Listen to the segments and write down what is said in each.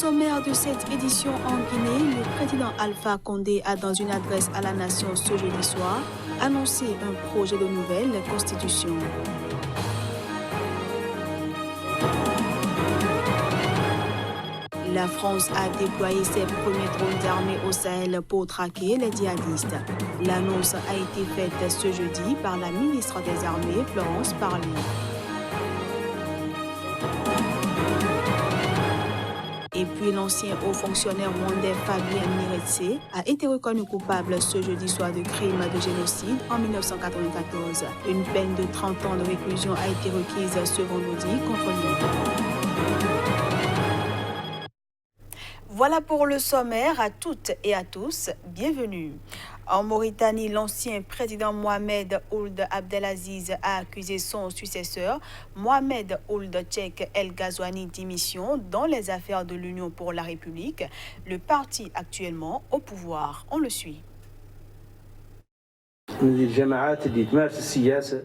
sommaire de cette édition en Guinée, le président Alpha Condé a, dans une adresse à la nation ce jeudi soir, annoncé un projet de nouvelle constitution. La France a déployé ses premiers drones armés au Sahel pour traquer les djihadistes. L'annonce a été faite ce jeudi par la ministre des Armées, Florence Parly. Et puis l'ancien haut fonctionnaire rwandais Fabien Nyeretse a été reconnu coupable ce jeudi soir de crime de génocide en 1994. Une peine de 30 ans de réclusion a été requise ce vendredi contre lui. Voilà pour le sommaire. À toutes et à tous, bienvenue. En Mauritanie, l'ancien président Mohamed Ould Abdelaziz a accusé son successeur, Mohamed Ould Cheikh El Ghazouani, d'émission dans les affaires de l'Union pour la République, le parti actuellement au pouvoir. On le suit.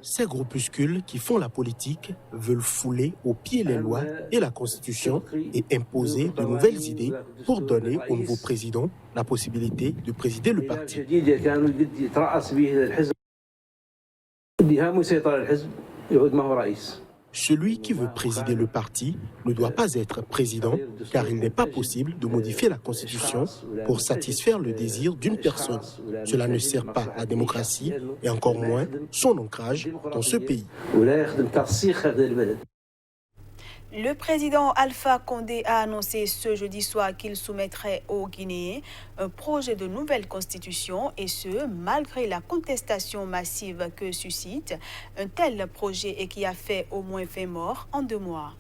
Ces groupuscules qui font la politique veulent fouler au pied les lois et la Constitution et imposer de nouvelles idées pour donner au nouveau président la possibilité de présider le parti. Celui qui veut présider le parti ne doit pas être président car il n'est pas possible de modifier la Constitution pour satisfaire le désir d'une personne. Cela ne sert pas la démocratie et encore moins son ancrage dans ce pays. Le président Alpha Condé a annoncé ce jeudi soir qu'il soumettrait aux Guinéens un projet de nouvelle constitution et ce, malgré la contestation massive que suscite un tel projet et qui a fait au moins 20 morts en 2 mois.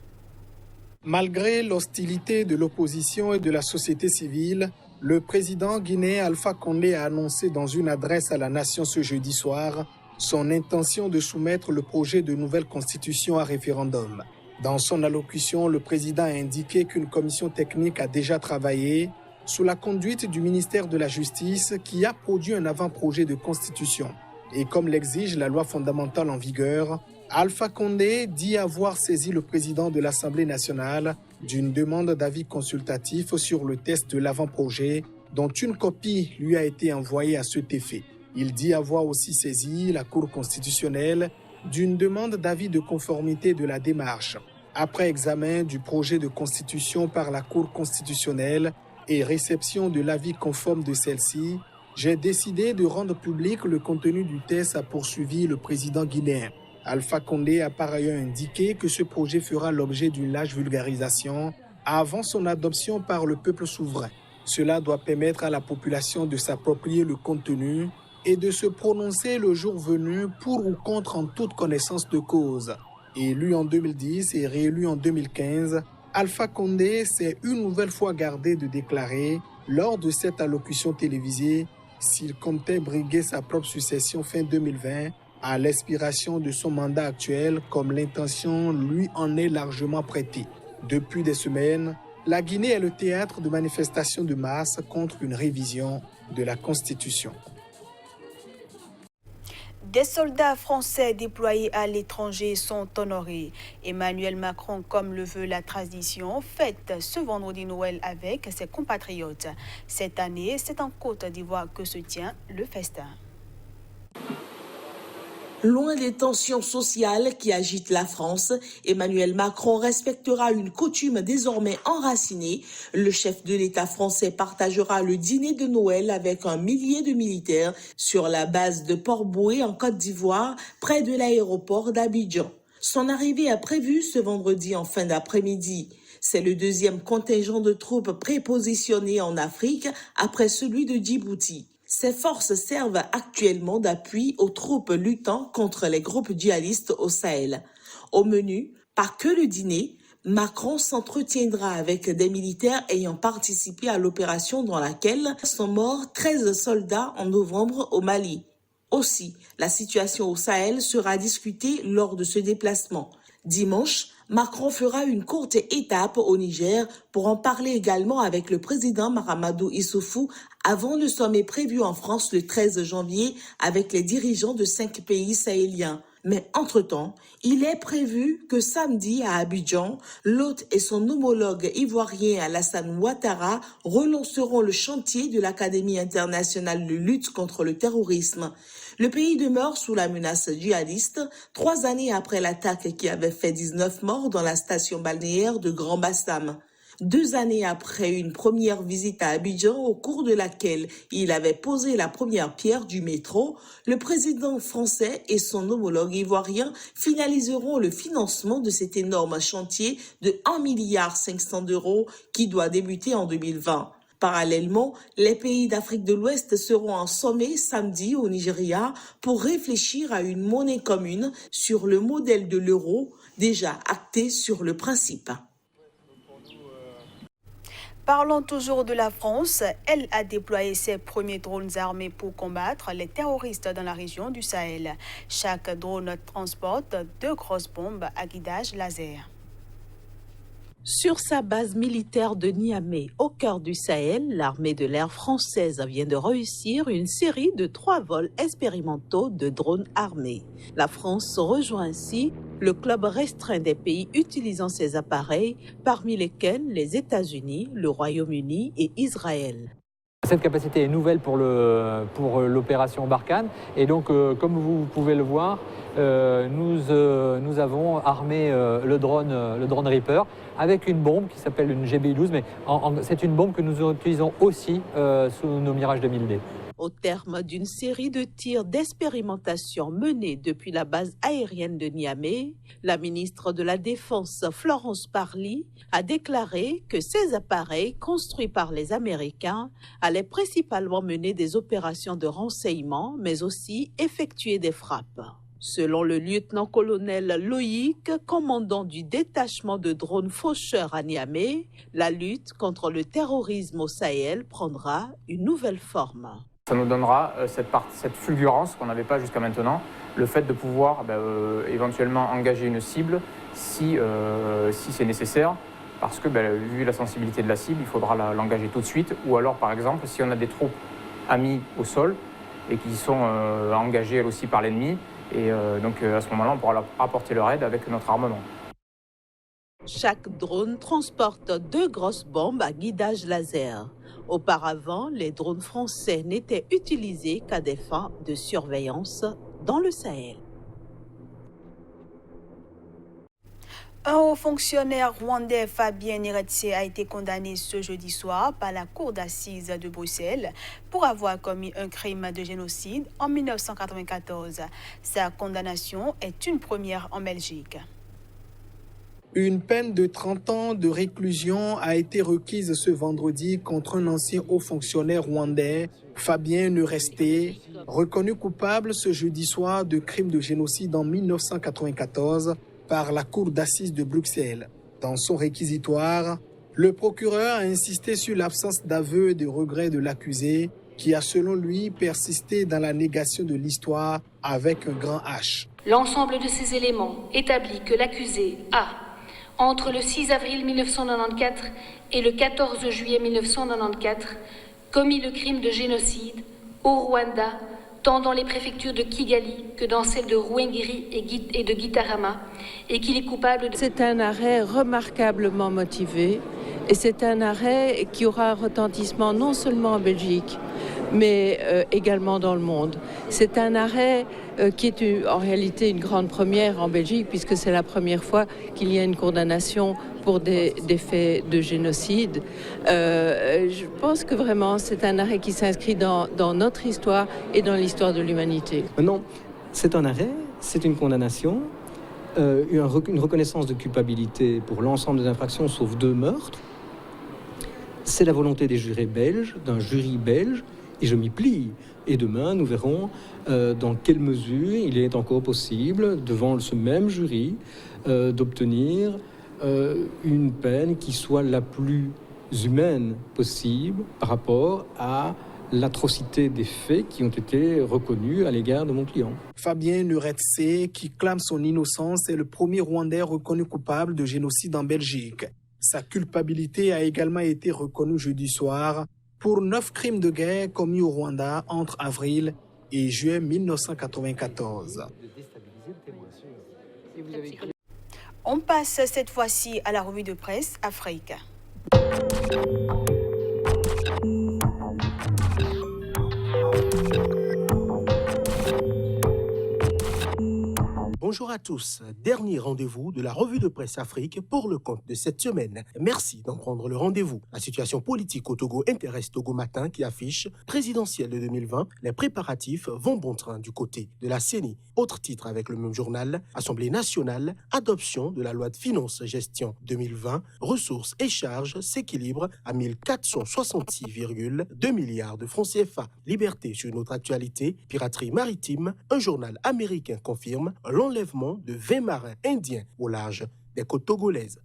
Malgré l'hostilité de l'opposition et de la société civile, le président guinéen Alpha Condé a annoncé dans une adresse à la nation ce jeudi soir son intention de soumettre le projet de nouvelle constitution à référendum. Dans son allocution, le président a indiqué qu'une commission technique a déjà travaillé sous la conduite du ministère de la Justice qui a produit un avant-projet de constitution. Et comme l'exige la loi fondamentale en vigueur, Alpha Condé dit avoir saisi le président de l'Assemblée nationale d'une demande d'avis consultatif sur le test de l'avant-projet dont une copie lui a été envoyée à cet effet. Il dit avoir aussi saisi la Cour constitutionnelle d'une demande d'avis de conformité de la démarche. Après examen du projet de constitution par la Cour constitutionnelle et réception de l'avis conforme de celle-ci, j'ai décidé de rendre public le contenu du test, a poursuivi le président guinéen. Alpha Condé a par ailleurs indiqué que ce projet fera l'objet d'une large vulgarisation avant son adoption par le peuple souverain. Cela doit permettre à la population de s'approprier le contenu et de se prononcer le jour venu pour ou contre en toute connaissance de cause. Élu en 2010 et réélu en 2015, Alpha Condé s'est une nouvelle fois gardé de déclarer, lors de cette allocution télévisée, s'il comptait briguer sa propre succession fin 2020 à l'expiration de son mandat actuel, comme l'intention lui en est largement prêtée. Depuis des semaines, la Guinée est le théâtre de manifestations de masse contre une révision de la Constitution. Des soldats français déployés à l'étranger sont honorés. Emmanuel Macron, comme le veut la tradition, fête ce vendredi Noël avec ses compatriotes. Cette année, c'est en Côte d'Ivoire que se tient le festin. Loin des tensions sociales qui agitent la France, Emmanuel Macron respectera une coutume désormais enracinée. Le chef de l'État français partagera le dîner de Noël avec un millier de militaires sur la base de Port-Bouët en Côte d'Ivoire, près de l'aéroport d'Abidjan. Son arrivée est prévue ce vendredi en fin d'après-midi. C'est le deuxième contingent de troupes prépositionnées en Afrique après celui de Djibouti. Ces forces servent actuellement d'appui aux troupes luttant contre les groupes djihadistes au Sahel. Au menu, pas que le dîner, Macron s'entretiendra avec des militaires ayant participé à l'opération dans laquelle sont morts 13 soldats en novembre au Mali. Aussi, la situation au Sahel sera discutée lors de ce déplacement. Dimanche, Macron fera une courte étape au Niger pour en parler également avec le président Mahamadou Issoufou avant le sommet prévu en France le 13 janvier avec les dirigeants de 5 pays sahéliens. Mais entre-temps, il est prévu que samedi à Abidjan, l'hôte et son homologue ivoirien Alassane Ouattara relanceront le chantier de l'Académie internationale de lutte contre le terrorisme. Le pays demeure sous la menace djihadiste 3 années après l'attaque qui avait fait 19 morts dans la station balnéaire de Grand Bassam. 2 années après une première visite à Abidjan au cours de laquelle il avait posé la première pierre du métro, le président français et son homologue ivoirien finaliseront le financement de cet énorme chantier de 1,5 milliard d'euros qui doit débuter en 2020. Parallèlement, les pays d'Afrique de l'Ouest seront en sommet samedi au Nigeria pour réfléchir à une monnaie commune sur le modèle de l'euro, déjà acté sur le principe. Parlons toujours de la France. Elle a déployé ses premiers drones armés pour combattre les terroristes dans la région du Sahel. Chaque drone transporte 2 grosses bombes à guidage laser. Sur sa base militaire de Niamey, au cœur du Sahel, l'armée de l'air française vient de réussir une série de 3 vols expérimentaux de drones armés. La France rejoint ainsi le club restreint des pays utilisant ces appareils, parmi lesquels les États-Unis, le Royaume-Uni et Israël. Cette capacité est nouvelle pour l'opération Barkhane et donc comme vous pouvez le voir, nous avons armé le drone Reaper avec une bombe qui s'appelle une GBU-12, mais c'est une bombe que nous utilisons aussi sous nos Mirage 2000D. Au terme d'une série de tirs d'expérimentation menés depuis la base aérienne de Niamey, la ministre de la Défense, Florence Parly, a déclaré que ces appareils, construits par les Américains, allaient principalement mener des opérations de renseignement, mais aussi effectuer des frappes. Selon le lieutenant-colonel Loïc, commandant du détachement de drones faucheurs à Niamey, la lutte contre le terrorisme au Sahel prendra une nouvelle forme. Ça nous donnera cette fulgurance qu'on n'avait pas jusqu'à maintenant, le fait de pouvoir éventuellement engager une cible si c'est nécessaire, parce que vu la sensibilité de la cible, il faudra l'engager tout de suite, ou alors par exemple si on a des troupes amies au sol et qui sont engagées elles aussi par l'ennemi, et donc à ce moment-là on pourra leur apporter leur aide avec notre armement. Chaque drone transporte 2 grosses bombes à guidage laser. Auparavant, les drones français n'étaient utilisés qu'à des fins de surveillance dans le Sahel. Un haut fonctionnaire rwandais, Fabien Niretse, a été condamné ce jeudi soir par la Cour d'assises de Bruxelles pour avoir commis un crime de génocide en 1994. Sa condamnation est une première en Belgique. Une peine de 30 ans de réclusion a été requise ce vendredi contre un ancien haut fonctionnaire rwandais, Fabien Niretse, reconnu coupable ce jeudi soir de crime de génocide en 1994 par la Cour d'assises de Bruxelles. Dans son réquisitoire, le procureur a insisté sur l'absence d'aveu et de regret de l'accusé, qui a selon lui persisté dans la négation de l'histoire avec un grand H. L'ensemble de ces éléments établit que l'accusé a, entre le 6 avril 1994 et le 14 juillet 1994, commis le crime de génocide au Rwanda, tant dans les préfectures de Kigali que dans celles de Ruhengeri et de Gitarama, et qu'il est coupable de... C'est un arrêt remarquablement motivé, et c'est un arrêt qui aura un retentissement non seulement en Belgique, mais également dans le monde. C'est un arrêt qui est en réalité une grande première en Belgique, puisque c'est la première fois qu'il y a une condamnation pour des faits de génocide. Je pense que vraiment c'est un arrêt qui s'inscrit dans notre histoire et dans l'histoire de l'humanité. Non, c'est un arrêt, c'est une condamnation, une reconnaissance de culpabilité pour l'ensemble des infractions sauf 2 meurtres. C'est la volonté des jurés belges, d'un jury belge, et je m'y plie. Et demain, nous verrons dans quelle mesure il est encore possible, devant ce même jury, d'obtenir une peine qui soit la plus humaine possible par rapport à l'atrocité des faits qui ont été reconnus à l'égard de mon client. Fabien Niretse, qui clame son innocence, est le premier Rwandais reconnu coupable de génocide en Belgique. Sa culpabilité a également été reconnue jeudi soir pour 9 crimes de guerre commis au Rwanda entre avril et juin 1994. On passe cette fois-ci à la revue de presse Afrique. Bonjour à tous, dernier rendez-vous de la revue de presse Afrique pour le compte de cette semaine. Merci d'en prendre le rendez-vous. La situation politique au Togo intéresse Togo Matin qui affiche présidentielle de 2020, les préparatifs vont bon train du côté de la CENI. Autre titre avec le même journal, Assemblée nationale, adoption de la loi de finances gestion 2020, ressources et charges s'équilibrent à 1466,2 milliards de francs CFA. Liberté sur une autre actualité, piraterie maritime, un journal américain confirme l'enlèvement de 20 marins indiens au large des côtes togolaises.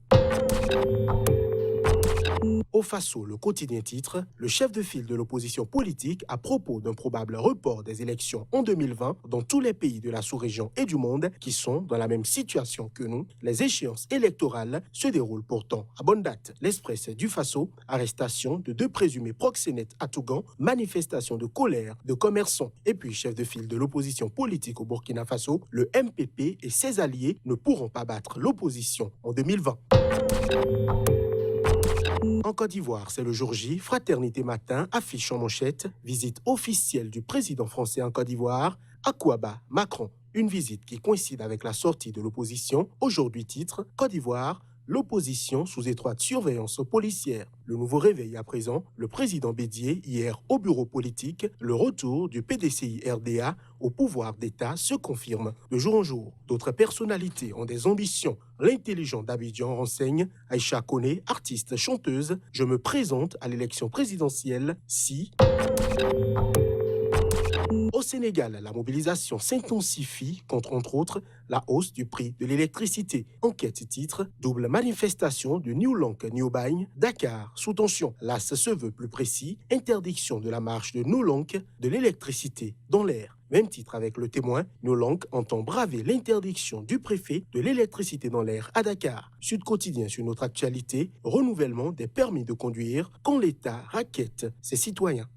Au Faso, le quotidien titre « Le chef de file de l'opposition politique à propos d'un probable report des élections en 2020 dans tous les pays de la sous-région et du monde qui sont dans la même situation que nous. Les échéances électorales se déroulent pourtant à bonne date. L'Express du Faso, arrestation de 2 présumés proxénètes à Tougan, manifestation de colère de commerçants. Et puis, chef de file de l'opposition politique au Burkina Faso, le MPP et ses alliés ne pourront pas battre l'opposition en 2020. En Côte d'Ivoire, c'est le jour J. Fraternité Matin affiche en manchette visite officielle du président français en Côte d'Ivoire, Akouaba Macron. Une visite qui coïncide avec la sortie de l'opposition. Aujourd'hui titre Côte d'Ivoire, l'opposition sous étroite surveillance policière. Le nouveau réveil à présent, le président Bédié hier au bureau politique, le retour du PDCI-RDA au pouvoir d'État se confirme de jour en jour. D'autres personnalités ont des ambitions. L'intelligent d'Abidjan renseigne Aïcha Koné, artiste chanteuse, je me présente à l'élection présidentielle si... Au Sénégal, la mobilisation s'intensifie contre, entre autres, la hausse du prix de l'électricité. Enquête titre « Double manifestation de New Lank New Bagne, Dakar sous tension ». Là, se veut plus précis, interdiction de la marche de New Lank de l'électricité dans l'air. Même titre avec le Témoin, New Lank entend braver l'interdiction du préfet de l'électricité dans l'air à Dakar. Sud Quotidien sur notre actualité, renouvellement des permis de conduire quand l'État raquette ses citoyens.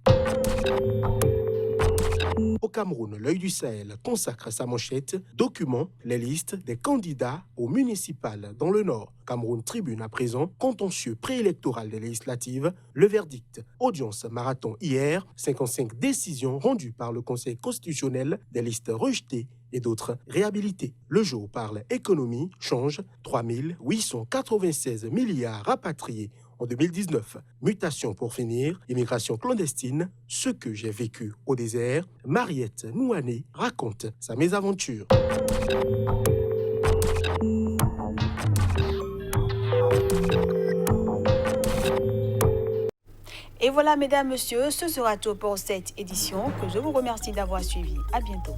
Au Cameroun, l'œil du Sahel consacre sa manchette « Document les listes des candidats aux municipales dans le Nord ». Cameroun Tribune à présent, contentieux préélectoral des législatives, le verdict. Audience marathon hier, 55 décisions rendues par le Conseil constitutionnel, des listes rejetées et d'autres réhabilitées. Le jour parle économie, change, 3 896 milliards rapatriés en 2019. Mutation pour finir, immigration clandestine, ce que j'ai vécu au désert, Mariette Nouané raconte sa mésaventure. Et voilà, mesdames, messieurs, ce sera tout pour cette édition que je vous remercie d'avoir suivi. À bientôt.